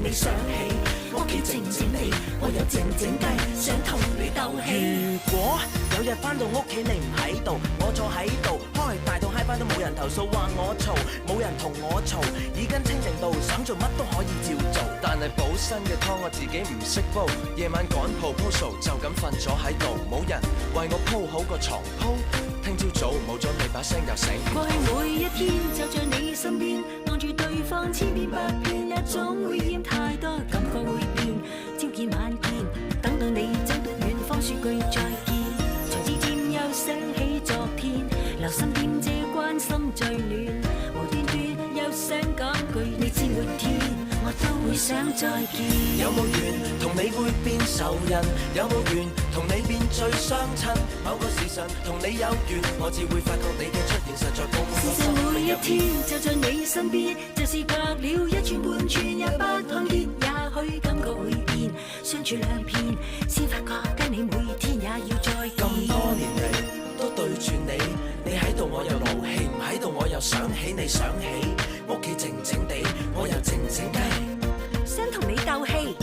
你想起，屋企靜靜地，我又靜靜雞，想同你鬥氣。如果有日返到屋企你唔喺度，我坐喺度開大到嗨翻都冇人投訴話我嘈，冇人同我嘈，耳根清淨到想做乜都可以照做。但係補身嘅湯我自己唔識煲，夜晚趕 proposal 就咁瞓咗喺度，冇人為我鋪好個床鋪。聽朝早冇咗你把聲又醒。過去每一天就在你身邊，望住對方千遍百遍，一種會厭太多感覺會變，朝見晚見，等到你走到遠方說句再見，才漸漸又想起昨天，留心點這關心最暖，無端端又想講句你知每天我都會想再見。有冇緣同你會變仇人？有冇緣同你變最相親？某個時辰同你有緣，我只會發覺你嘅出現實在高過我生命。每一天就在你身邊，就是隔了一寸半寸也不看見，也許感覺會變，相處兩遍，先發覺跟你每天也要再見。咁多年嚟都對住你，你喺度我又勞氣，唔喺度我又想起你想起，屋企靜靜地，我又靜靜雞，想同你鬥氣。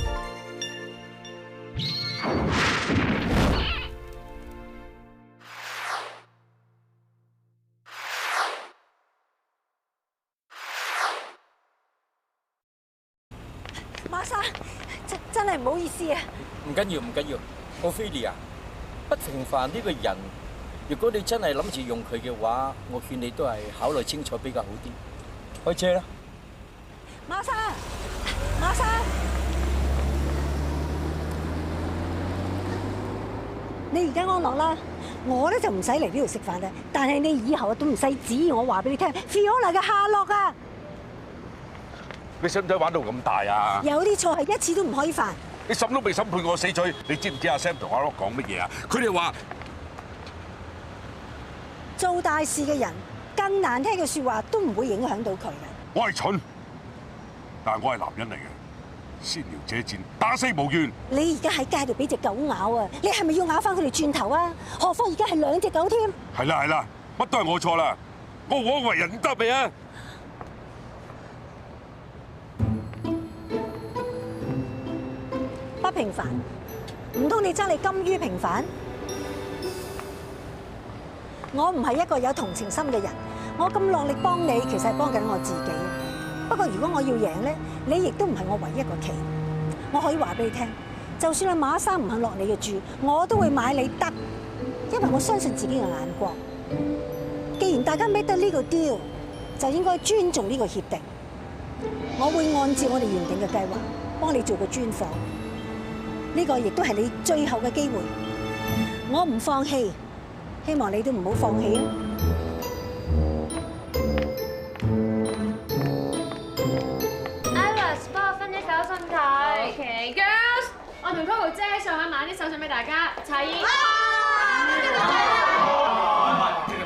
馬生，真係唔好意思啊！唔緊要，唔緊要。Ophelia，不平凡呢個人，如果你真係諗住用佢嘅話，我勸你都係考慮清楚比較好啲。開車啦！馬生，馬生，你而家安樂啦，我咧就唔使嚟呢度食飯啦。但係你以後都唔使指意我話俾你聽 Fiona 嘅下落啊！你使唔使玩到咁大啊？有啲錯係一次都唔可以犯。你審都未審判我死罪，你知唔知阿 Sam 同阿 Rock 講乜嘢啊？佢哋話做大事嘅人，更難聽嘅説話都唔會影響到佢嘅。我係蠢，但係我係男人嚟嘅，先撩者賤，打死無怨。你而家喺街度俾隻狗咬啊！你係咪要咬翻佢哋轉頭啊？何況而家係兩隻狗添。係啦係啦，乜都係我錯啦，我枉為人得未啊？不平凡，唔通你真係甘於平凡？我唔係一個有同情心嘅人，我咁落力幫你，其實係幫緊我自己。不過如果我要贏咧，你亦都唔係我唯一一個棋。我可以話俾你聽，就算係馬生唔肯落你嘅注，我都會買你得，因為我相信自己嘅眼光。既然大家 make 得呢個 deal，就應該尊重呢個協定。我會按照我哋原定嘅計劃，幫你做個專訪。呢個亦都係你最後嘅機會，我唔放棄，希望你都唔好放棄啊 ！Alice，幫我分一手信佢。OK girls， 我同 Coco 姐上去買啲手信俾大家，齊。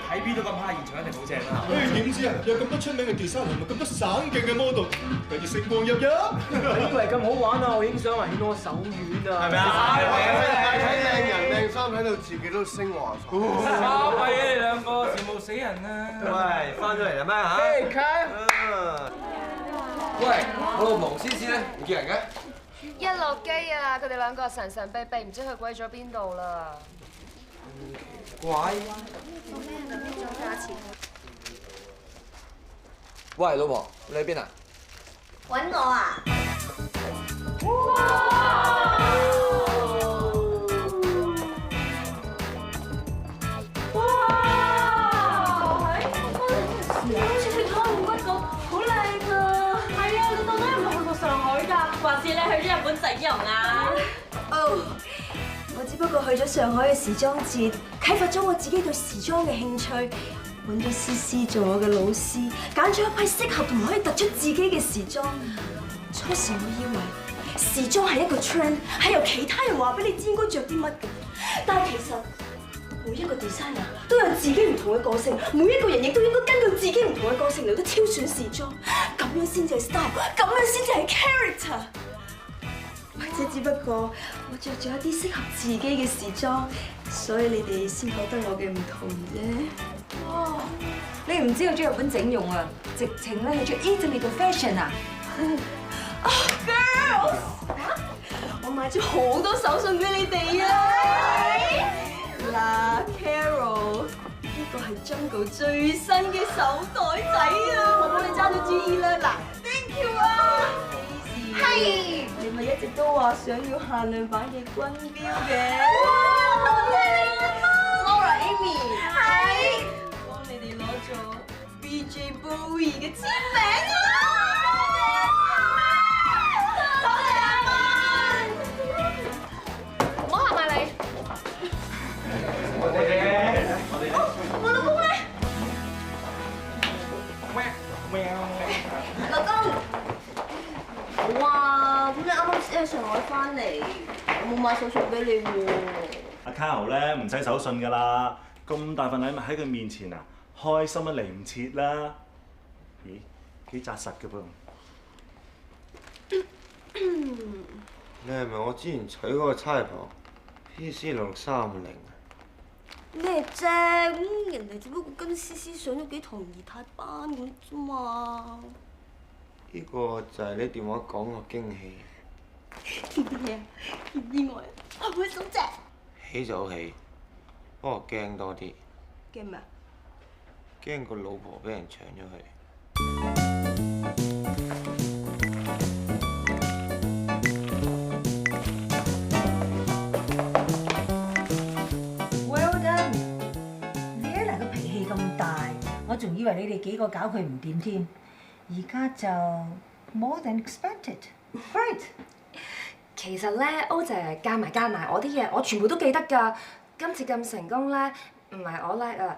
睇邊都咁蝦，現場一定好正啦！點知啊？有咁多出名嘅 designer 同埋咁多省勁嘅 model， 跟住星光熠熠。以為咁好玩啊！我影相還欠我手軟啊！係咪啊？睇靚人靚衫睇到自己都升華咗。巴閉啊！你兩個羨慕死人啊！喂，翻咗嚟啦咩嚇？誒，Kyle。喂，我老婆思思咧唔見人嘅。一落機啊，佢哋兩個神神秘秘，唔知去鬼咗邊度啦。怪。做咩啊？邊種價錢？喂，老婆，你喺邊啊？揾我啊！好似脫胎換骨咁，好靚啊！係啊，你到底有冇去過上海㗎？還是你去咗日本整容啊？哦，我只不過去咗上海嘅時裝節，啟發咗我自己對時裝嘅興趣，揾咗思思做我嘅老師，揀咗一批適合同埋可以突出自己嘅時裝。初時我以為時裝係一個 trend， 係由其他人話俾你知應該着啲乜嘅，但係其實每一個 designer 都有自己唔同嘅個性，每一個人亦都應該根據自己唔同嘅個性嚟到挑選時裝，咁樣先至係 style， 咁樣先至係 character。或者只不過我着咗一啲適合自己嘅時裝，所以你哋先覺得我嘅唔同啫。哇！你唔知道去日本整容啊，直情咧係着 Italy 嘅 fashion 啊！ Girls， 我買咗好多手信俾你哋啊！嗱 ，Carol， 呢個係 Jungle 最新嘅手袋仔啊！我幫你揸咗主意啦，嗱 ，Thank you 啊！係，你咪一直都話想要限量版嘅軍錶嘅。哇，多謝Laura、Amy， 係，幫你哋攞咗 BJ Bowie 嘅簽名啊！多謝阿媽，唔好行埋嚟。我老公咧？老公。好啊，咁你啱啱先喺上海翻嚟，我冇買手信俾你喎。阿 Carol 咧唔使手信㗎啦，咁大份禮物喺佢面前啊，開心都嚟唔切啦。咦，幾紮實嘅噃？你係咪我之前取嗰個差婆 PC6630啊？咩啫？咁人哋只不過跟思思上咗幾堂儀態班咁啫嘛。呢個就係你電話講個驚喜。咩啊？意外啊！開心啫！喜就喜，不過驚多啲。驚咩啊？驚個老婆俾人搶咗去。Well done！Vienna 個脾氣咁大，我仲以為你哋幾個搞佢唔掂添，而家就 more than expected。Great！其實咧，歐姐加埋我啲嘢，我全部都記得㗎。今次咁成功咧，唔係我叻啊，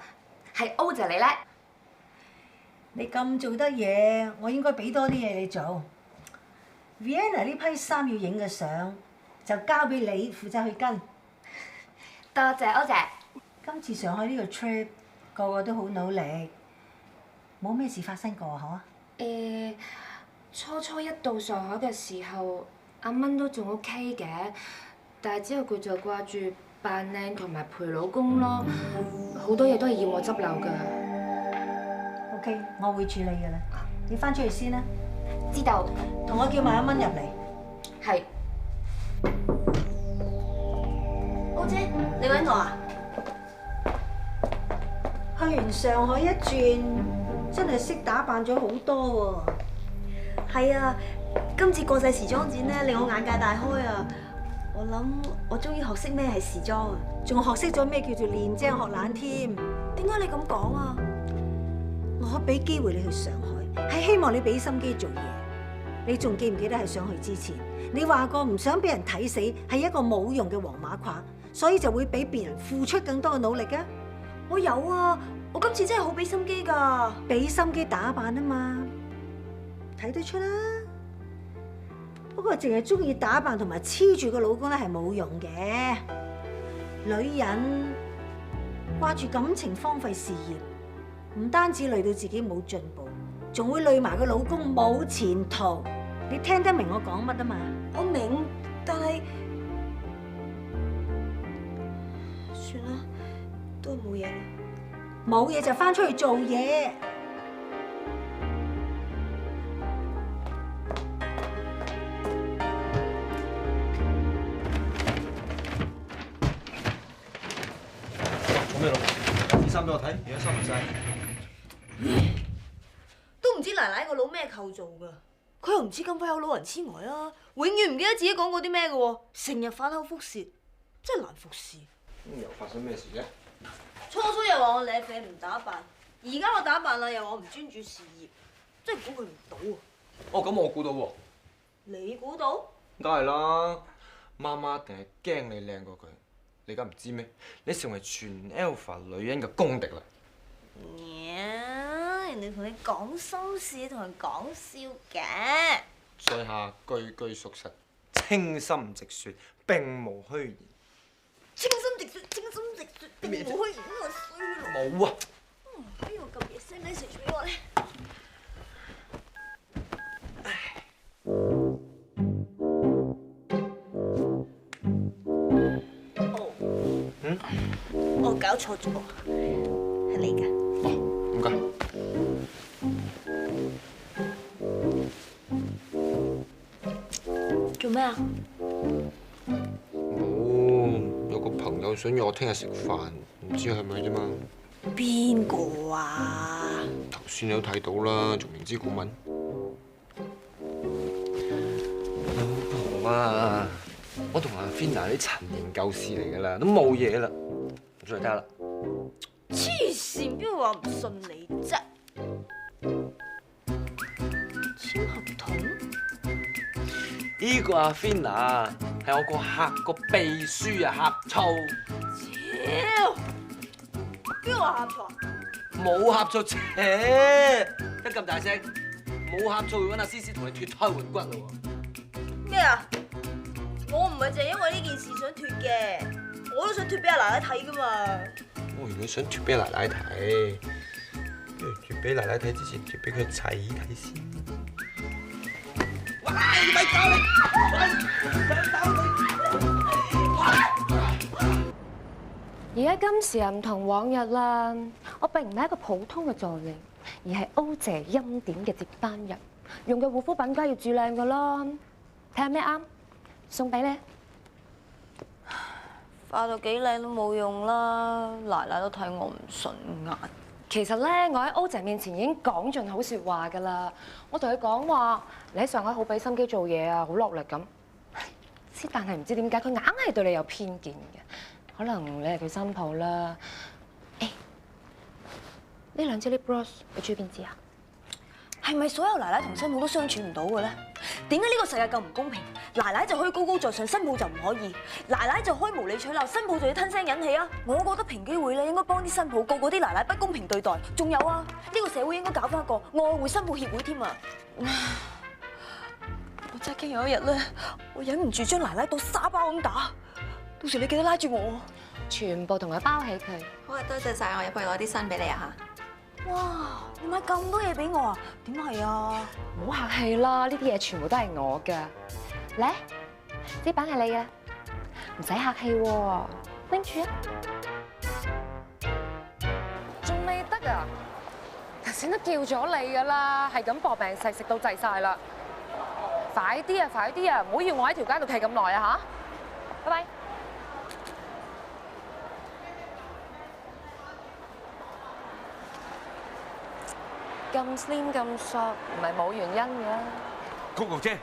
係歐姐你叻。你咁做得嘢，我應該俾多啲嘢你做。Vienna 呢批衫要影嘅相，就交俾你負責去跟。多謝歐姐。今次上海呢個 trip， 個個都好努力，冇咩事發生過嗬？初一到上海嘅時候，阿蚊都仲 OK 嘅，但係之後佢就掛住扮靚同埋陪老公咯，好多嘢都係要我執漏㗎。OK， 我會處理㗎啦。你翻出去先啦。知道。同我叫埋阿蚊入嚟。係。歐姐，你揾我啊？去完上海一轉，真係識打扮咗好多喎。係啊，今次國際時裝展咧，令我眼界大開啊！我諗我終於學識咩係時裝啊，仲學識咗咩叫做練精學懶添。點解你咁講啊？我俾機會你去上海，係希望你俾心機做嘢。你仲記唔記得喺上去之前，你話過唔想俾人睇死係一個冇用嘅黃馬褂，所以就會俾別人付出更多嘅努力啊！我有啊，我今次真係好俾心機㗎，俾心機打扮啊嘛，睇得出啦。不過淨係中意打扮同埋黐住個老公咧係冇用嘅。女人掛住感情荒廢事業，唔單止累到自己冇進步，仲會累埋個老公冇前途。你聽得明我講乜啊嘛？我明，但係算啦，都係冇嘢啦。冇嘢就翻出去做嘢。做咩攞？啲衫俾我睇，而家收唔晒。都唔知奶奶個腦咩構造㗎，佢又唔似咁快有老人痴呆啊！永遠唔記得自己講過啲咩嘅喎，成日反口覆舌，真係難服侍。又發生咩事啫？初初又話我舐啡唔打扮，而家我打扮啦，又話我唔專注事業，真係估佢唔到啊！哦，咁我估到喎。你估到？梗係啦，媽媽一定係驚你靚過佢。你而家唔知咩？你成為全 Alpha 女人嘅公敵啦！人哋同你講心事，同人講笑嘅。在下句句屬實，清心直説，並無虛言。清心直説，清心直説，並無虛言，我衰咯。冇啊！邊個咁嘢 send message 俾我咧？我搞錯咗，係你㗎。哦，唔該。做咩啊？冇，有個朋友想約我聽日食飯，唔知係咪啫嘛？邊個啊？頭先你都睇到啦，仲明知故問。老婆啊，我同阿 Fina 啲陳年舊事嚟㗎啦，都冇嘢啦，唔再睇啦。黐線，邊個話唔信你啫？簽合同？呢個阿 Fina 係我個客個秘書啊，呷醋。屌！邊個話呷醋啊？冇呷醋，得咁大聲，冇呷醋會揾阿思思同你脫胎換骨咯喎。咩啊？我唔係淨係因為呢件事想脫嘅，我都想脫俾阿奶奶睇噶嘛。我原來想脫俾奶奶睇，不如脫俾奶奶睇之前，脫俾佢仔睇先。喂，咪搞而家今時又唔同往日啦，我並唔係一個普通嘅助理，而係歐姐欽點嘅接班人，用嘅護膚品梗係要最靚㗎啦。睇下咩啱，送俾你。化到幾靚都冇用啦，奶奶都睇我唔順眼。其實咧，我喺歐姐面前已經講盡好説話㗎啦。我同佢講話，你喺上海好俾心機做嘢啊，好落力咁。之但係唔知點解，佢硬係對你有偏見嘅。可能你係佢新抱啦。誒，呢兩支 lip gloss 你中意邊支啊？係咪所有奶奶同新抱都相處唔到嘅咧？點解呢個世界咁唔公平？奶奶就可以高高在上，新抱就唔可以；奶奶就可以無理取鬧，新抱就要吞聲忍氣啊！我覺得平機會咧應該幫啲新抱告嗰啲奶奶不公平對待。仲有啊，呢個社會應該搞翻個愛護新抱協會添啊！我真係驚有一日咧，我忍唔住將奶奶當沙包咁打。到時你記得拉住我，全部同佢包起佢。好啊，多謝晒，我入去攞啲新俾你啊嚇。哇！你買咁多嘢俾我啊？點係啊？唔好客氣啦，呢啲嘢全部都係我㗎。嚟，支板係你嘅，唔使客氣喎，拎住啊！仲未得啊？頭先都叫咗你㗎啦，係咁搏命食，食到滯晒啦！快啲啊，快啲啊！唔好要我喺條街度企咁耐啊嚇！拜拜。咁 slim 咁索，唔係冇原因嘅。公牛姐，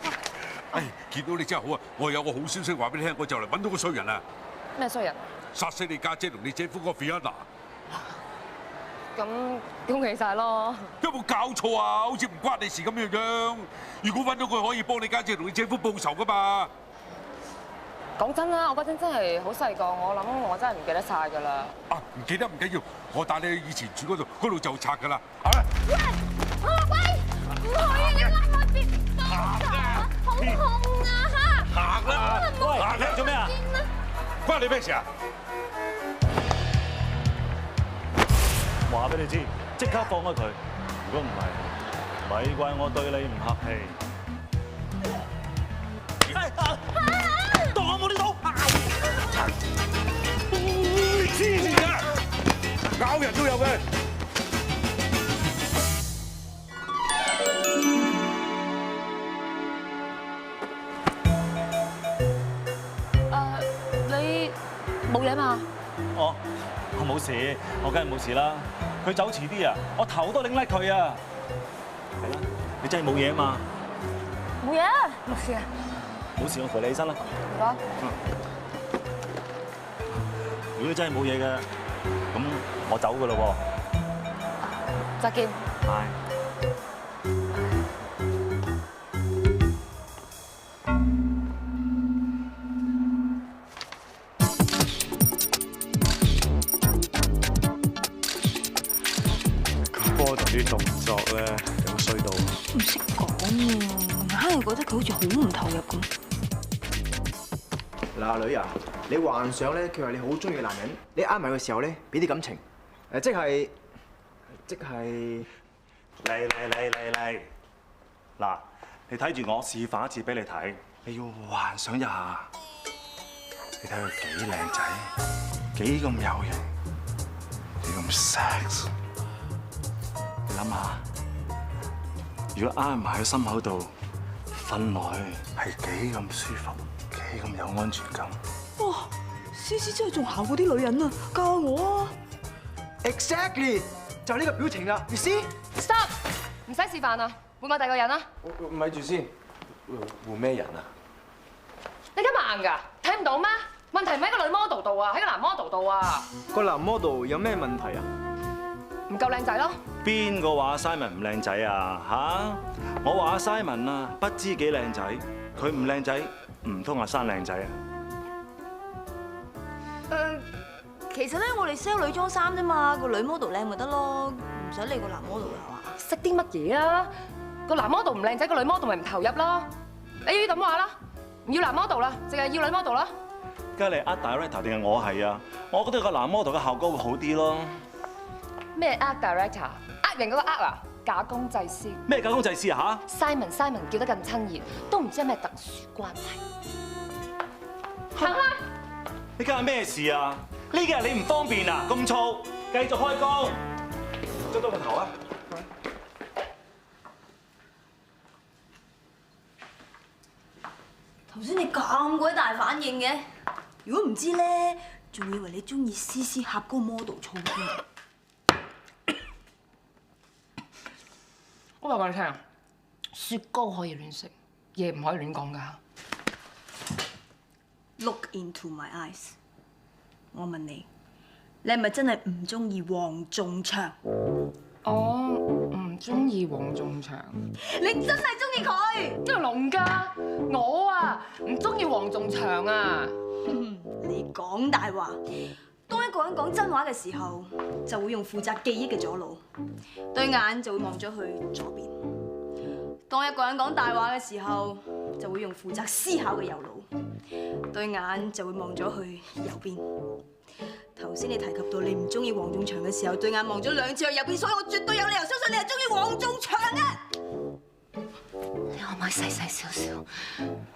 見到你真係好啊！我有個好消息話俾你聽，我就嚟揾到個衰人啦！咩衰人？殺死你家姐同你姐夫嗰個 Fiona。咁恭喜晒咯！有冇搞錯啊？好似唔關你事咁樣。如果揾到佢，可以幫你家姐同你姐夫報仇噶嘛？講真啦，我嗰陣真係好細個，我諗我真係唔記得晒㗎啦。啊，唔記得唔緊要，我帶你去以前住嗰度就拆㗎啦。喂，唔可以，你拉我跌好痛啊嚇！行啦，喂，行啦，做咩啊？關你咩事啊？話俾你知，即刻放開佢。如果唔係，咪怪我對你唔客氣。當我冇呢度。黐線㗎，咬人都有嘅。你冇嘢嘛？我冇事，我梗係冇事啦。佢走遲啲啊，我頭都擰甩佢啊。係啦，你真係冇嘢啊嘛？冇嘢，冇事啊。冇事，我扶你起身啦。唔該。如果你真係冇嘢嘅，咁我走㗎咯喎。再見。係。啲動作咧有冇衰到？唔識講啊，硬係覺得佢好似好唔投入咁。嗱，女啊，你幻想咧，佢話你好中意嘅男人，你啱埋嘅時候咧，俾啲感情，即係嚟，嗱，你睇住我示範一次俾你睇，你要幻想一下，你睇佢幾靚仔，幾咁有型，幾咁 sex。你諗下，如果挨埋喺心口度，瞓落去係幾咁舒服，幾咁有安全感。哇！思思真係仲姣過啲女人啊！教下我啊 Exactly， 就係呢個表情啦。You see？ Stop！ 唔使示範啦，換我第二個人啦。咪住先，換咩人啊？你咁盲㗎？睇唔到咩？問題唔喺個女 model 度啊，喺個男 model 度啊。個男 model 有咩問題啊？唔夠靚仔咯。邊個話 Simon 唔靚仔啊？嚇！我話阿 Simon 啊，不知幾靚仔，佢唔靚仔，唔通阿生靚仔啊？其實咧，我哋 sell 女裝衫啫嘛，個女 model 靚咪得咯，唔使理個男 model 係嘛？識啲乜嘢啊？個男 model 唔靚仔，個女 model 咪唔投入咯。你要咁話啦，唔要男 model 啦，淨係要女 model 啦。梗係你 art director 定係我係啊？我覺得個男 model 嘅效果會好啲咯。咩 art director？呃人嗰個呃啊？假公濟私。咩假公濟私啊嚇 ？Simon 叫得咁親熱，都唔知有咩特殊關係。行啦！你家下咩事啊？呢幾日你唔方便啊？咁燥，繼續開工。捽到個頭啊！頭先你咁鬼大反應嘅，如果唔知咧，仲以為你中意思思合嗰個 model 操添。我話俾你聽，雪糕可以亂食，嘢唔可以亂講㗎。Look into my eyes。我問你，你係咪真係唔中意黃仲祥？我唔中意黃仲祥。你真係中意佢？條龍家，我啊唔中意黃仲祥啊！你講大話。當一個人講真話嘅時候，就會用負責記憶嘅左腦，對眼就會望咗去左邊；當一個人講大話嘅時候，就會用負責思考嘅右腦，對眼就會望咗去右邊。頭先你提及到你唔中意黃仲祥嘅時候，對眼望咗2次去右邊，所以我絕對有理由相信你係中意黃仲祥啊！你可唔可以細細少少，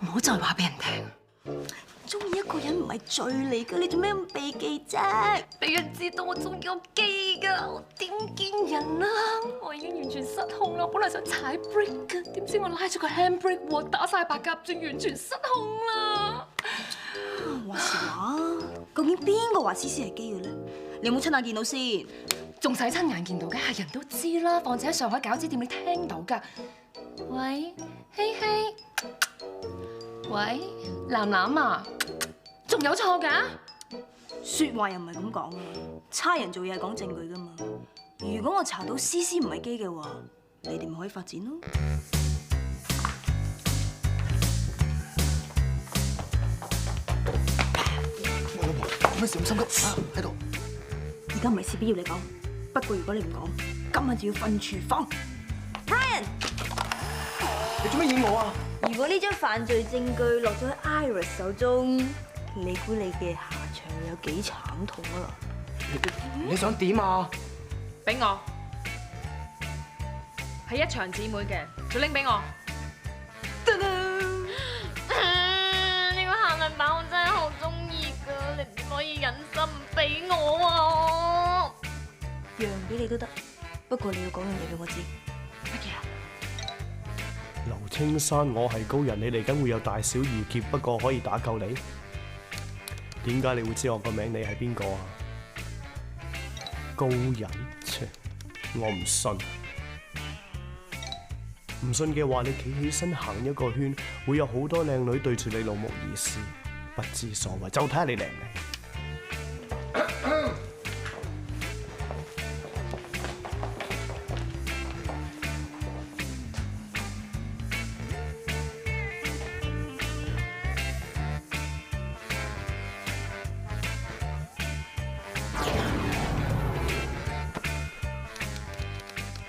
唔好再話俾人聽？中意一個人唔係罪嚟㗎，你做咩咁避忌啫？俾人知道我中意我基㗎，我點見人啊？我已經完全失控啦！我本來想踩 brake 㗎，點知我拉咗個 handbrake 喎，打晒白鴿轉，完全失控啦！話時話，究竟邊個話思思係基嘅咧？你有冇親眼見到先？仲使親眼見到嘅，係人都知啦。況且喺上海餃子店你聽到㗎。喂，希希。喂，藍藍啊，仲有錯㗎？説話又唔係咁講嘅，差人做嘢係講證據㗎嘛。如果我查到思思唔係基嘅話，你哋咪可以發展咯。我老婆做咩事咁心急啊？喺度。而家唔係事必要你講，不過如果你唔講，今日就要瞓廚房。Brian， 你做咩演我啊？如果呢張犯罪證據落咗喺 Iris 手中，你估你嘅下場有幾慘痛啊？你想點啊？俾我，係一場姊妹嘅，就拎俾我。呢個鹹人版我真係好中意噶，你點可以忍心唔俾我啊？讓俾你都得，不過你要講樣嘢俾我知。乜嘢啊？劉青山，我係高人，你嚟緊會有大小二劫，不過可以打救你。點解你會知我個名？你係邊個啊？高人，切，我唔信。唔信嘅話，你企起身行一個圈，會有好多靚女對住你老無意思，不知所謂，就睇下你靚唔靚。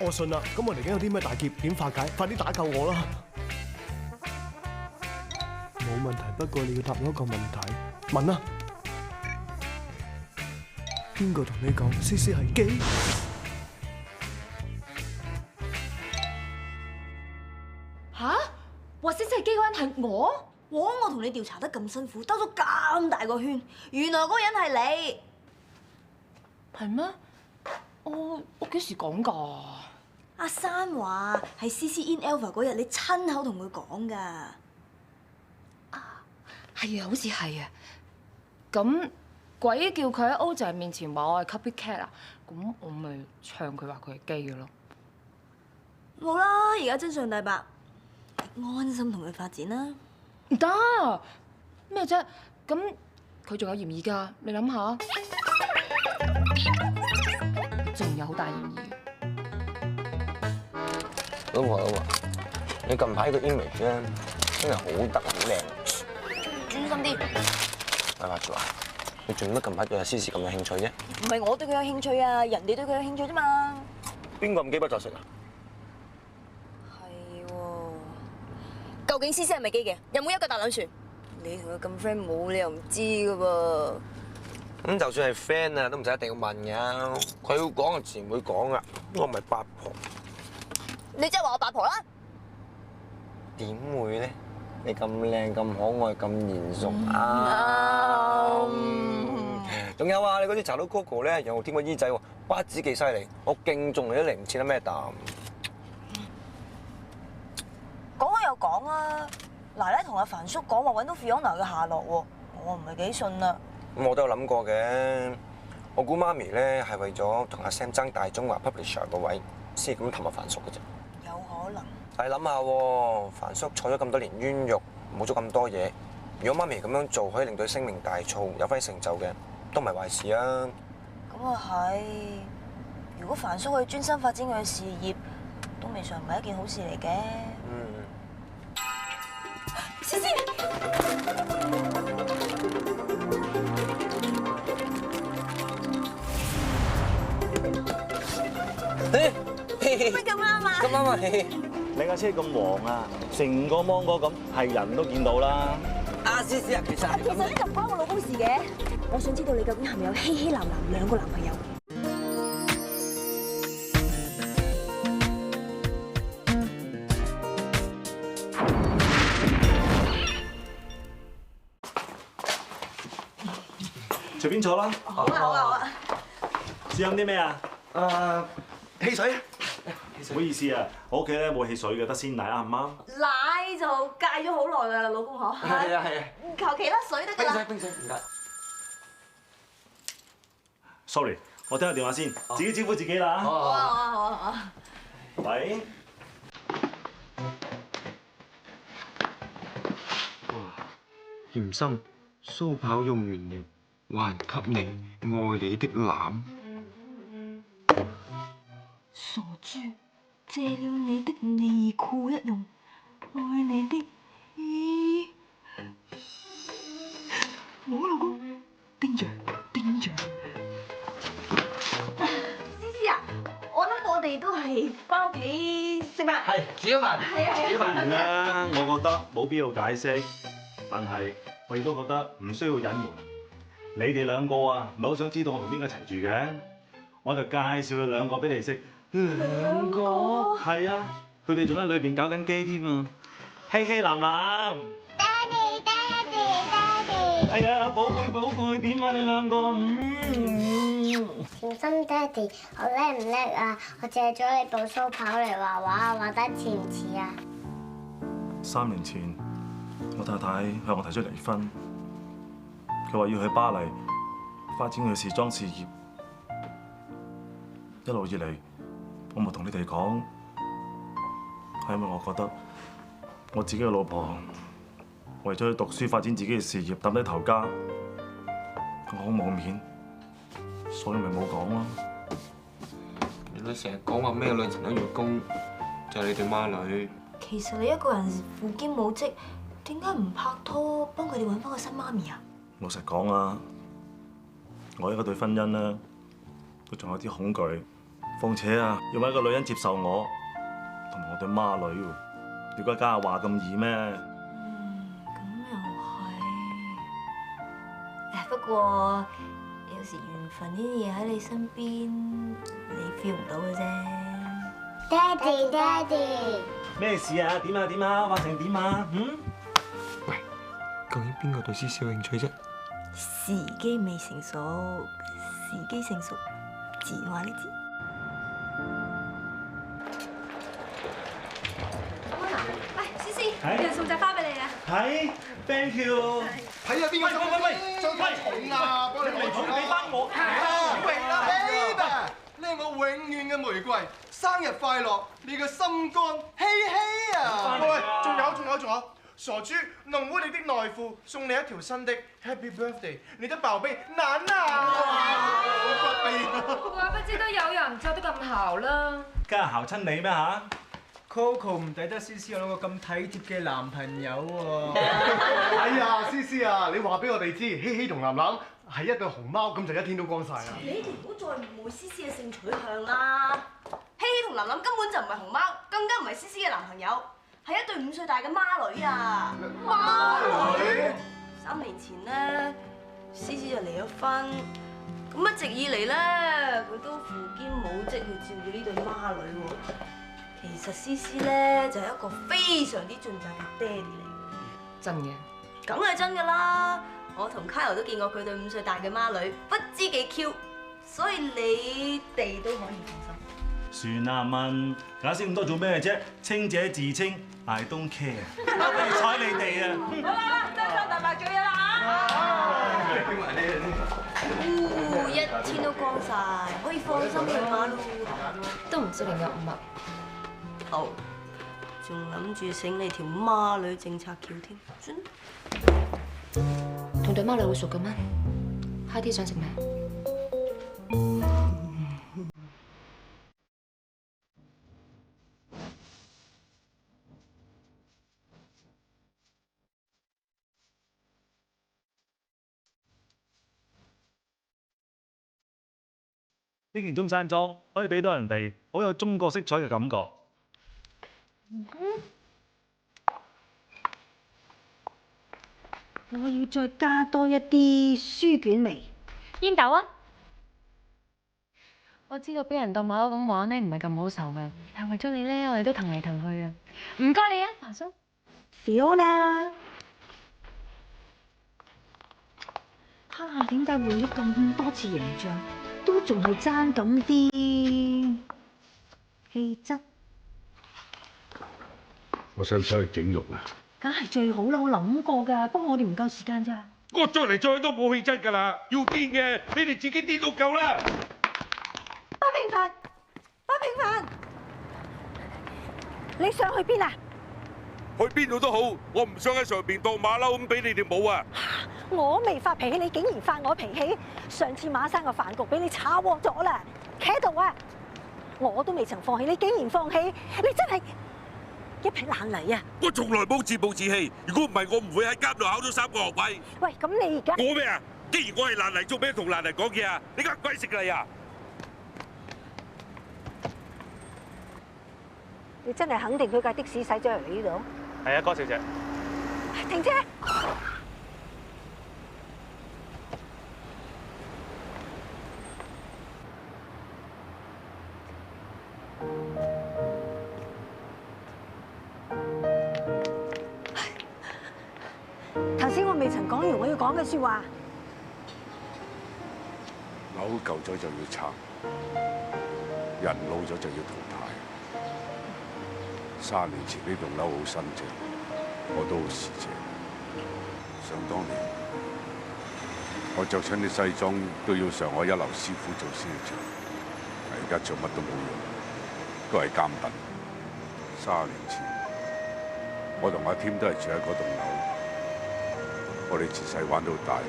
我信啦，咁我嚟緊有啲咩大劫點化解？快啲打救我啦！冇問題，不過你要答我一個問題。問啊！邊個同你講思思係基？吓？話思思係基嗰人係我？我同你調查得咁辛苦，兜咗咁大個圈，原來嗰個人係你。係咩？我幾時講㗎？阿珊話係 CC in Alpha 嗰日，你親口同佢講㗎。係啊，好似係啊。咁鬼叫佢喺 O 姐面前話我係 copycat 啊？咁我咪唱佢話佢係基嘅咯。冇啦，而家真相大白，安心同佢發展啦。唔得咩啫？咁佢仲有嫌疑㗎，你諗下，仲有好大嫌疑。老婆，你近排個 image 咧真係好得好靚。專心啲。喂，華住啊，你做乜近排對阿思思咁有興趣啫？唔係我對佢有興趣啊，人哋對佢有興趣啫嘛。邊個咁飢不擇食啊？係喎。究竟思思係咪基嘅？有冇一個大撚船？你同佢咁 friend，冇理由唔知㗎噃。咁就算係 friend 啊，都唔使一定要問㗎。佢要講就自然會講㗎。我唔係八婆。你即係話我八婆啦？點會咧？你咁靚、咁可愛、咁賢淑啊！仲有啊，你嗰啲茶佬 Coco 咧，又添個姨仔喎，八字幾犀利，我敬重你都嚟唔切得咩啖。講開又講啊，奶奶同阿凡叔講話揾到 Fiona 嘅下落喎，我唔係幾信啦。咁我都有諗過嘅，我估媽咪咧係為咗同阿 Sam 爭大中華 publisher 個位，先咁氹阿凡叔嘅啫。有可能。但係諗下喎，凡叔坐咗咁多年冤獄，冇咗咁多嘢。如果媽咪咁樣做，可以令到佢聲名大噪，有翻啲成就嘅，都唔係壞事啊。咁啊係，如果凡叔可以專心發展佢嘅事業，都未嘗唔係一件好事嚟嘅。思思，乜咁啱啊？咁啱啊！你架車咁黃啊，成個芒果咁，係人都見到啦。阿思思啊，其實呢就唔關我老公事嘅。我想知道你究竟係咪有希希男男兩個男朋友？隨便坐啦。好啊好啊好啊！試飲啲咩啊？汽水。唔好意思啊，我屋企咧冇汽水嘅，得鮮奶啱唔啱？奶就戒咗好耐㗎啦，老公嗬。係啊係啊。求其甩水得㗎啦。冰水唔該。Sorry， 我聽下電話先，自己招呼自己啦。好啊好啊好啊好啊！喂。甜心，蘇跑用完了，還給你愛你的籃。傻豬，借了你的內褲一用，愛你的咦？我老公盯住盯住。思思啊，我諗我哋都係翻屋企食飯。係煮咗飯。係啊係啊。啦，我覺得冇必要解釋，但係我亦都覺得唔需要隱瞞。你哋兩個啊，唔係好想知道我同邊個一齊住嘅，我就介紹佢兩個俾你識。兩個？係啊，佢哋仲喺裏邊搞緊機添啊！希希男男。爹哋爹哋爹哋。哎呀，寶貝點啊你兩個？甜心爹哋，我叻唔叻啊？我借咗你部蘇跑嚟畫畫，畫得似唔似啊3年前，我太太向我提出離婚，佢話要去巴黎發展佢時裝事業。一路以嚟，我冇同你哋講，係因為我覺得我自己嘅老婆為咗去讀書發展自己嘅事業，揼低頭家，我好冇面，所以咪冇講咯。原來成日講話咩女神都要供，就係你哋孖女。其實你一個人父兼母職，點解唔拍拖幫佢哋揾翻個新媽咪啊？老實講啊，我依家對婚姻咧都仲有啲恐懼。況且啊，要揾一個女人接受我，同埋我對孖女喎，要家家話咁易咩？咁又係。不過有時緣分呢啲嘢喺你身邊，你 feel 唔到嘅啫。爹哋爹哋。咩事啊？點啊點啊？畫成點啊？喂，究竟邊個對思思有興趣啫？時機未成熟，時機成熟，自然話你知。有人送隻花俾你啊！係 ，thank you。睇下邊個送喂，張太重啦，幫你攞住俾翻我。榮啦 ，baby，你係我永遠嘅玫瑰，生日快樂！你個心肝希希啊！喂，仲有，傻豬，弄污你的內褲，送你一條新的 Happy Birthday，你的寶貝楠楠。好骨鼻啊！怪不知都有人着得咁姣啦。梗係姣親你咩嚇？ Coco 唔抵得思思有個咁體貼嘅男朋友喎。哎呀，思思啊，你話俾我哋知，希希同楠楠係一對熊貓，咁就一天都光晒啦。你哋唔好再誤會思思嘅性取向啦。希希同楠楠根本就唔係熊貓，更加唔係思思嘅男朋友，係一對5歲大嘅孖女啊！孖女？3年前咧，思思就離咗婚，咁一直以嚟咧，佢都父兼母職去照顧呢對孖女喎。 其實思思咧就係一個非常之盡責嘅爹哋嚟嘅，真嘅，梗係真㗎啦！我同 Kyle 都見過佢對5歲大嘅孖女，不知幾 Q， 所以你哋都可以放心。算啦，問解釋咁多做咩啫？清者自清 ，I don't care， 不如睬你哋啊！好啦，真心大白做嘢啦一天都光晒，可以放心去馬路。都唔知你有乜。 好，仲諗住醒你條孖女政策橋添，算啦。同對孖女好熟嘅咩 ？High tea 想食咩？呢件中山裝可以俾到人哋好有中國色彩嘅感覺。 我要再加多一啲書卷味。煙斗啊！我知道俾人當馬騮咁玩咧，唔係咁好受嘅。但為咗你咧，我哋都騰嚟騰去啊！唔該你啊，華叔。Fiona，哈，點解換咗咁多次形象，都仲係爭咁啲氣質？我使唔使去整容啊？梗係最好啦，我諗過㗎，不過我哋唔夠時間咋。我再嚟再去都冇氣質㗎啦，要癲嘅，你哋自己癲到夠啦！不平凡，不平凡，你想去邊啊？去邊度都好，我唔想喺上邊當馬騮咁俾你哋舞啊！我未發脾氣，你竟然發我脾氣！上次馬生個飯局俾你炒鑊咗啦，企喺度啊！我都未曾放棄，你竟然放棄，你真係〜一撇爛泥啊！我從來冇自暴自棄，如果唔係我唔會喺監度考咗3個學位。喂，咁你而家我咩啊？既然我係爛泥，做咩同爛泥講嘢啊？你呃鬼食泥啊！你真係肯定佢架的士駛咗嚟呢度？係啊，郭小姐。停車！頭先我未曾講完我要講嘅説話。樓舊咗就要拆，人老咗就要淘汰。3年前呢棟樓好新淨，我都好時謝。想當年，我着親啲西裝都要上海一流師傅做先至着，而家着乜都冇用，都係監躉。3年前，我同阿添都係住喺嗰棟樓。我哋自細玩到大，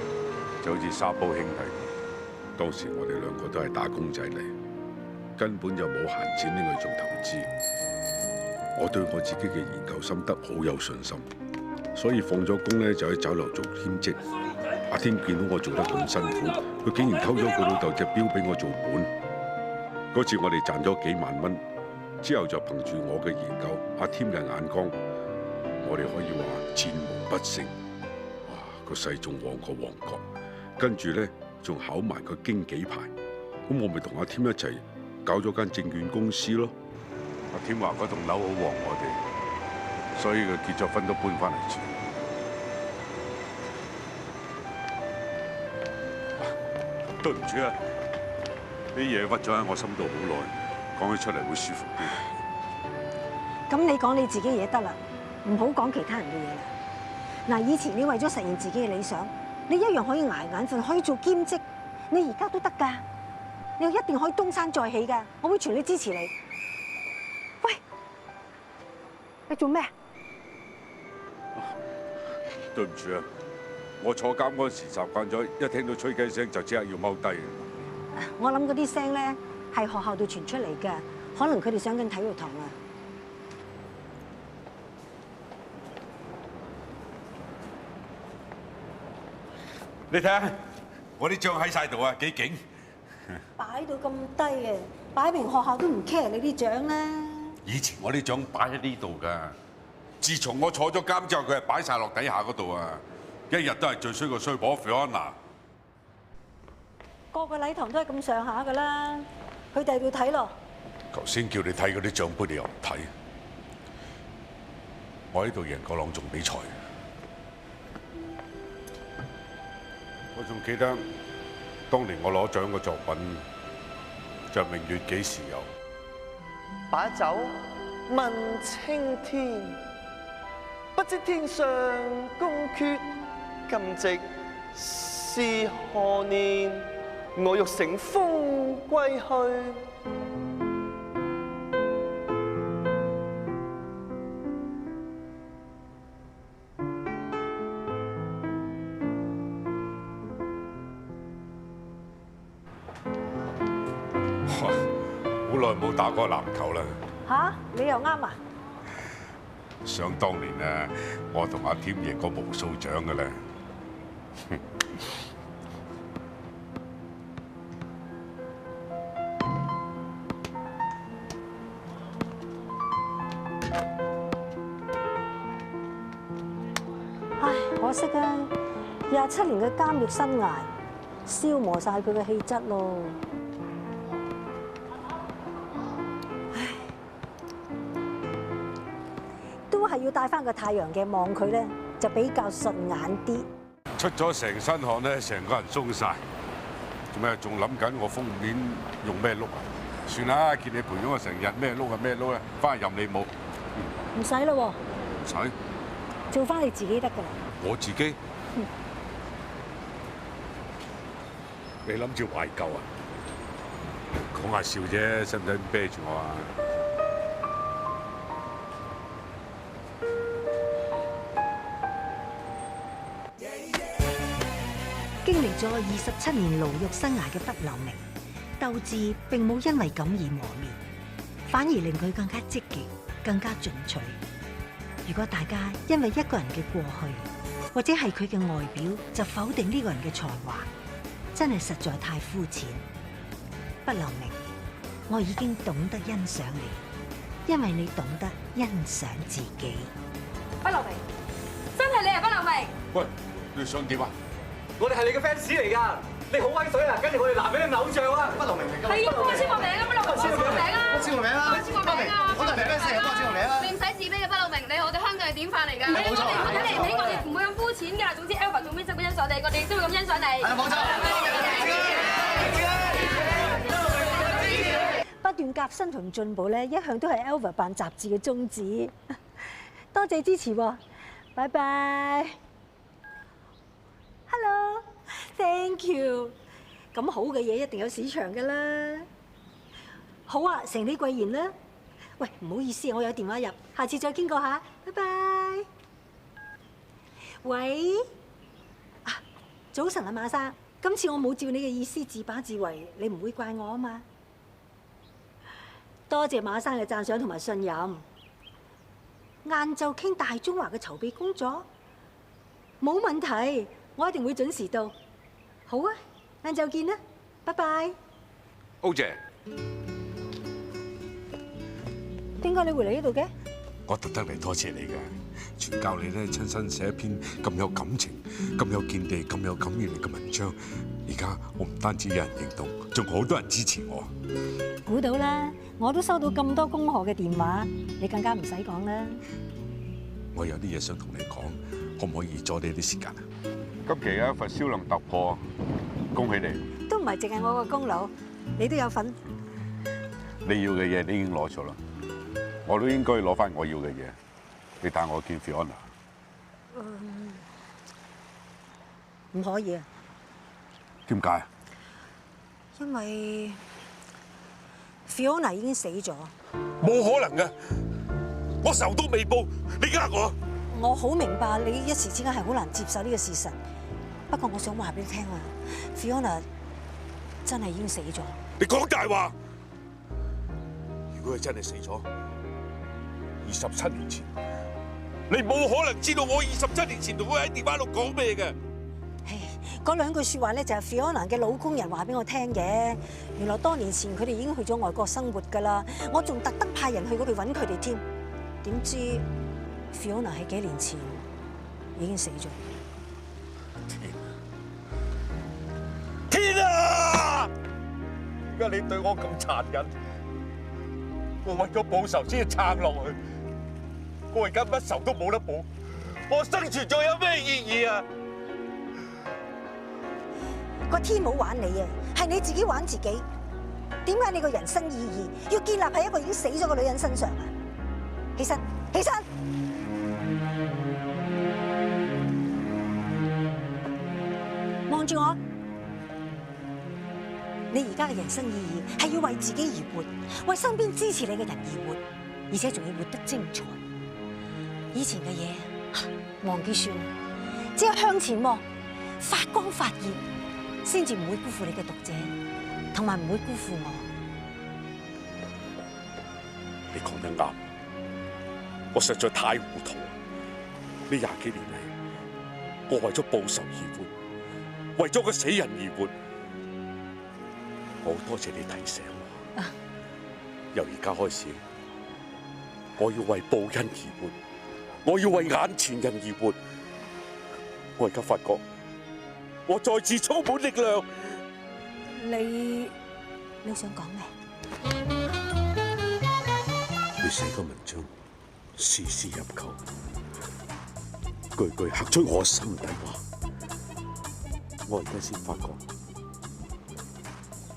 就好似沙煲兄弟咁。當時我哋2個都係打工仔嚟，根本就冇閒錢拎去做投資。我對我自己嘅研究心得好有信心，所以放咗工咧就喺酒樓做兼職。阿添見到我做得咁辛苦，佢竟然偷咗佢老豆隻錶俾我做本。嗰次我哋賺咗幾萬蚊，之後就憑住我嘅研究、阿添嘅眼光，我哋可以話戰無不勝。個勢仲旺過旺角，跟住咧仲考埋個經紀牌，咁我咪同阿添一齊搞咗間證券公司咯。阿添話嗰棟樓好旺我哋，所以佢結咗婚都搬翻嚟住。對唔住啊，啲嘢屈咗喺我心度好耐，講起出嚟會舒服啲。咁你講你自己嘢得啦，唔好講其他人嘅嘢啦。嗱，以前你為咗實現自己嘅理想，你一樣可以捱眼瞓，可以做兼職，你而家都得㗎。你又一定可以東山再起㗎，我會全力支持你。喂，你做咩？對唔住啊，我坐監嗰時習慣咗，一聽到吹雞聲就即刻要踎低。我諗嗰啲聲咧係學校度傳出嚟㗎，可能佢哋上緊體育堂啊。你睇下，我啲獎喺晒度啊，幾勁！擺到咁低嘅，擺明學校都唔 care 你啲獎啦。以前我啲獎擺喺呢度㗎，自從我坐咗監之後，佢係擺晒落底下嗰度啊！一日都係最衰個衰婆 Fiona。個個禮堂都係咁上下㗎啦，去第二度睇咯。頭先叫你睇嗰啲獎杯，你又唔睇。我喺度贏過朗誦比賽，我仲記得當年我攞獎嘅作品就《明月幾時有》。把酒問青天，不知天上宮闕，今夕是何年？我欲乘風歸去。好耐冇打過籃球啦！吓？你又啱啊！想當年啊，我同阿添贏過無數獎㗎啦。唉，可惜啊，27年嘅監獄生涯消磨晒佢嘅氣質咯。都係要戴翻個太陽鏡望佢咧，就比較順眼啲。出咗成身汗咧，成個人鬆晒。做咩仲諗緊我封面用咩碌啊？算啦，見你陪咗我成日，咩碌啊咩碌啊，翻去任你冇。唔使咯喎。唔使。做翻你自己得㗎啦。我自己？你諗住懷舊啊？講下笑啫，使唔使啤住我啊？經歷咗27年牢獄生涯嘅不留名，鬥志並冇因為咁而磨滅，反而令佢更加積極、更加進取。如果大家因為一個人嘅過去，或者係佢嘅外表，就否定呢個人嘅才華，真係實在太膚淺。不留名，我已經懂得欣賞你，因為你懂得欣賞自己。不留名，真係你係不留名。喂，你想點啊？我哋係你嘅 fans 嚟㗎，你好威水啊！跟住我哋男人嘅偶像啊！不留名嚟㗎。係啊，幫我簽個名啊！不留名，簽個名啊！我簽個名啊！簽個名啊！我哋係 fans 嚟，幫我簽個名啊！你唔使自卑嘅不留名，你係我哋香港嘅典範嚟㗎。冇錯。睇嚟唔起我哋唔會咁膚淺㗎。總之 Alva 做咩識咁欣賞你，我哋都會咁欣賞你。係冇錯。不斷革新同進步咧，一向都係 Alva 辦雜誌嘅宗旨。多謝支持喎，拜拜。Hello，thank you。咁好嘅嘢一定有市場㗎啦。好啊，承你貴言啦。喂，唔好意思，我有電話入，下次再傾過下，拜拜。喂，啊，早晨啊，馬生，今次我冇照你嘅意思自把自為，你唔會怪我啊嘛。多謝馬生嘅讚賞同埋信任。晏晝傾大中華嘅籌備工作，冇問題，我一定會準時到。好啊，晏晝見啦，拜拜。歐姐，點解你會嚟呢度嘅？我特登嚟多謝你㗎，全教你咧親身寫一篇咁有感情、咁有見地、咁有感染力嘅文章。而家我唔單止有人認同，仲好多人支持我。估到啦，我都收到咁多恭賀嘅電話，你更加唔使講啦。我有啲嘢想同你講，可唔可以阻你啲時間啊？今期有一份銷量突破，恭喜你！都唔係淨係我個功勞，你都有份。你要嘅嘢你已經攞咗啦，我都應該攞翻我要嘅嘢。你帶我見 Fiona。唔可以啊，點解？因為 Fiona 已經死咗。冇可能嘅，我仇都未報，你呃我。我好明白你一時之間係好難接受呢個事實，不過我想話俾你聽啊 ，Fiona 真係已經死咗。你講大話！如果佢真係死咗，27年前，你冇可能知道我27年前同佢喺電話度講咩嘅。嗰兩句説話咧就係 Fiona 嘅老公人話俾我聽嘅。原來多年前佢哋已經去咗外國生活㗎啦，我仲特登派人去嗰度揾佢哋添。點知 Fiona 喺幾年前已經死咗。天啊！點解你對我咁殘忍？我為咗報仇先至撐落去，我而家乜仇都冇得報，我生存仲有咩意義啊？個天冇玩你啊，係你自己玩自己。點解你個人生意義要建立喺一個已經死咗嘅女人身上啊？起身，起身！望住我。你而家嘅人生意義係要為自己而活，為身邊支持你嘅人而活，而且仲要活得精彩。以前嘅嘢忘記算，只有向前望，發光發熱，先至唔會辜負你嘅讀者，同埋唔會辜負我。你講得啱，我實在太糊塗。呢20幾年嚟，我為咗報仇而活，為咗個死人而活。我好多謝你提醒我，由而家開始，我要為報恩而活，我要為眼前人而活。我而家發覺，我再次充滿力量。你想講咩？你寫嘅文章，絲絲入扣，句句刻出我心底話。我而家先發覺。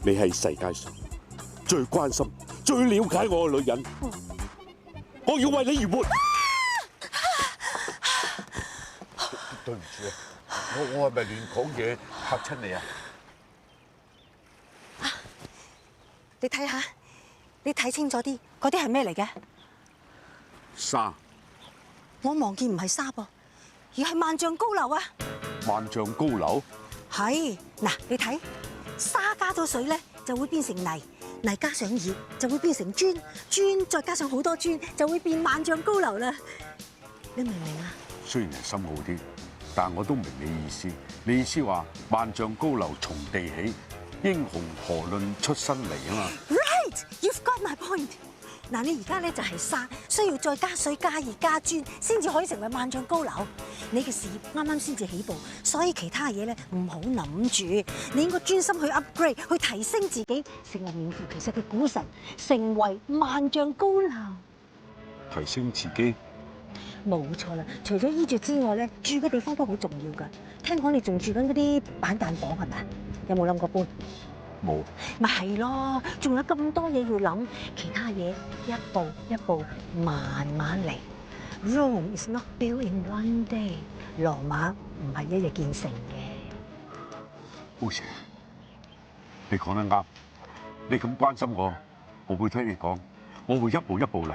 你係世界上最關心、最了解我嘅女人，我要為你而活。對唔住啊，我係咪亂講嘢嚇親你啊？你睇下，你睇清楚啲，嗰啲係咩嚟嘅？沙。我望見唔係沙噃，而係萬丈高樓啊！萬丈高樓？係，嗱，你睇。沙加咗水咧，就會變成泥；泥加上熱，就會變成磚；磚再加上好多磚，就會變萬丈高樓啦。你明唔明啊？雖然係深奧啲，但我都明你意思。你意思話萬丈高樓從地起，英雄何論出身嚟啊嘛 ？Right, you've got my point。嗱，你而家咧就係沙，需要再加水、加熱、加磚，先至可以成為萬丈高樓。你嘅事業啱啱先至起步，所以其他嘢咧唔好諗住，你應該專心去 upgrade， 去提升自己，成為名副其實嘅股神，成為萬丈高樓。提升自己？冇錯啦，除咗衣着之外咧，住嘅地方都好重要㗎。聽講你仲住緊嗰啲板間房係咪？有冇諗過搬？冇。咪係咯，仲有咁多嘢要諗，其他嘢一步一步慢慢嚟。Rome is not built in one day。羅馬唔係一日建成嘅。好姐，你講得啱。你咁關心我，我會聽你講，我會一步一步嚟，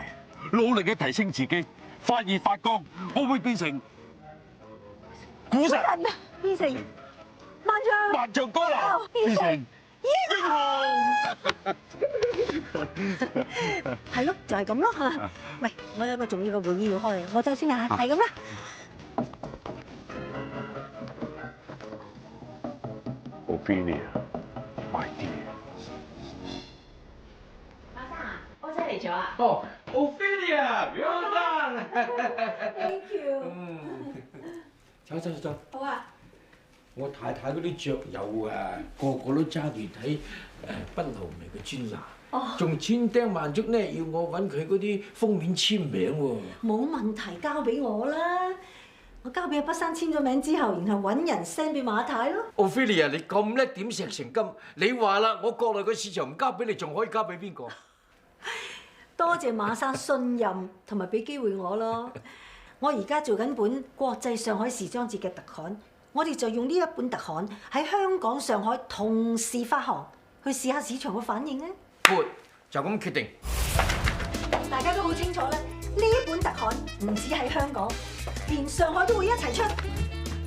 努力嘅提升自己，發熱發光，我會變成股神，變成萬丈高樓，變成英雄。係咯，就係咁咯嚇。喂，我有個重要嘅會議要開，我走先嚇，係咁啦。Ophelia，my dear。馬生啊，我真係嚟咗啊！哦 ，Ophelia，well done。Thank you。走。好啊。我太太嗰啲雀友啊，個個都揸住睇賓豪明嘅專欄，仲千叮萬囑咧，要我揾佢嗰啲封面簽名喎。冇問題，交俾我啦。我交俾阿畢生簽咗名之後，然後揾人 send 俾馬太咯。Ophelia，你咁叻點石成金？你話啦，我國內嘅市場唔交俾你，仲可以交俾邊個？多謝馬生信任同埋俾機會我咯。我而家做緊本國際上海時裝節嘅特刊，我哋就用呢一本特刊喺香港、上海同時發行，去試下市場嘅反應啊！ Good， 就咁決定。大家都好清楚啦，呢一本特刊唔止喺香港，連上海都會一齊出。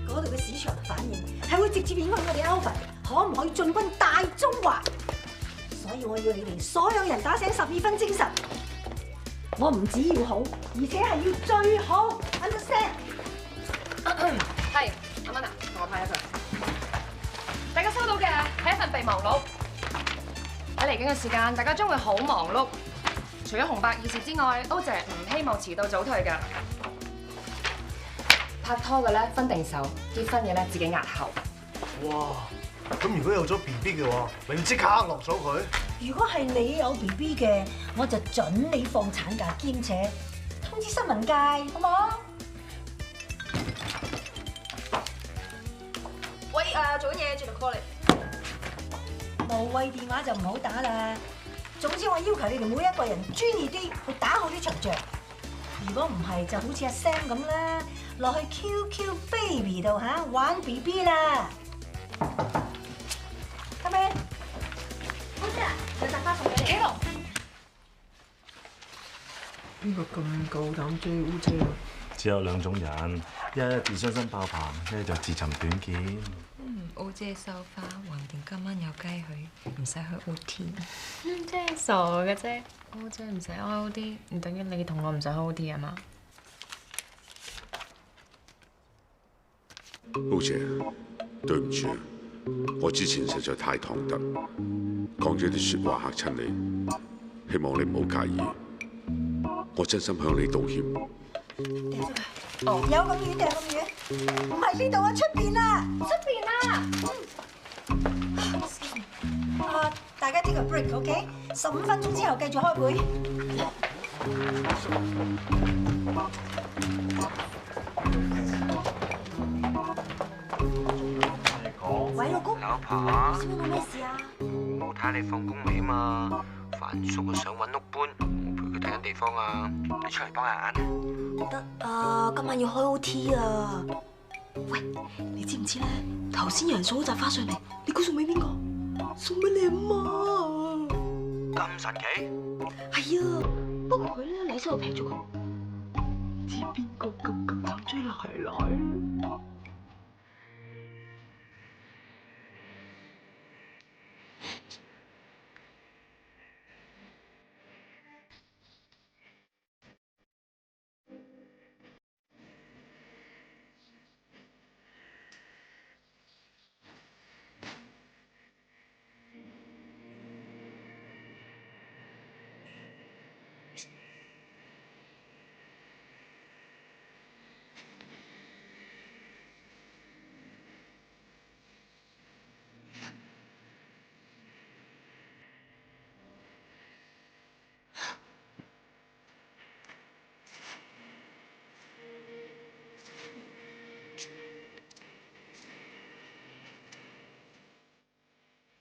嗰度嘅市場反應係會直接影響我哋 Alvin 可唔可以進軍大中華。所以我要你哋所有人打醒12分精神。我唔止要好，而且係要最好 ，understand？ 係，阿蚊啊，同我派一份。大家收到嘅係一份備忘錄。喺嚟緊嘅時間，大家將會好忙碌。除咗紅白二事之外，歐姐唔希望遲到早退㗎。拍拖嘅咧分定手，結婚嘅咧自己押後。哇！咁如果有咗 BB 嘅話，咪要即刻落咗佢？如果係你有 BB 嘅，我就準你放產假，兼且通知新聞界，好冇？喂，做緊嘢，轉頭 call 你。無謂電話就唔好打啦。總之我要求你哋每一個人專業啲去打好啲場仗。如果唔係，就好似阿 Sam 咁啦，落去 QQ Baby 度玩 BB 啦。係咪？好姐啊，有扎花送俾你。企落。邊個咁夠膽追烏姐啊？只有兩種人，一自傷心爆棚，一就自尋短見。O 姐收花，橫掂今晚有雞去，唔使去 OT。真係傻嘅啫，O 姐唔使開 OT，唔等於你同我唔使開 OT 啊嘛？好姐，對唔住啊，我之前實在太唐突，講咗啲説話嚇親你，希望你唔好介意。我真心向你道歉。有咁遠定係咁遠？唔係呢度啊，出邊啊！出邊啊！大家 take a break，OK？ 15分鐘之後繼續開會。喂，老公。老婆。小妹冇咩事啊？我睇你放工未啊嘛？凡叔啊想揾屋搬，我陪佢睇緊地方啊，你出嚟幫下眼。得啊，今晚要開 OT 啊！喂，你知唔知咧？頭先有人送咗扎花上嚟，你估送俾邊個？送俾你阿媽。咁神奇？係啊，不過佢咧禮收又劈咗佢。唔知邊個咁夠膽追奶奶？